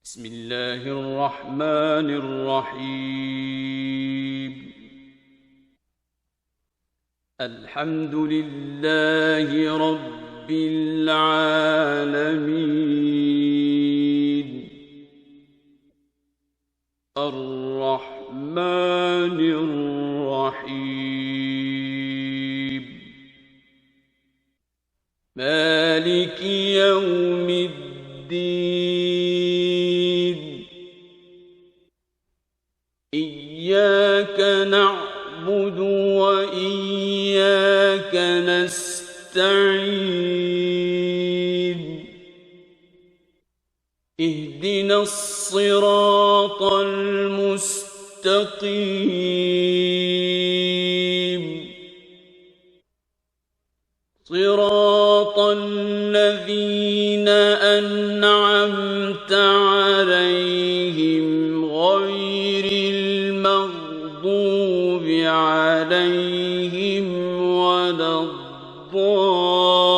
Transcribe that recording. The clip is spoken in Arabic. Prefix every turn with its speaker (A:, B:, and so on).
A: بسم الله الرحمن الرحيم. الحمد لله رب العالمين الرحمن الرحيم مالك يوم الدين إياك نعبد وإياك نستعين اهدنا الصراط المستقيم صراط الذين أنعمت عليهم غير المغضوب عليهم ولا الضالين.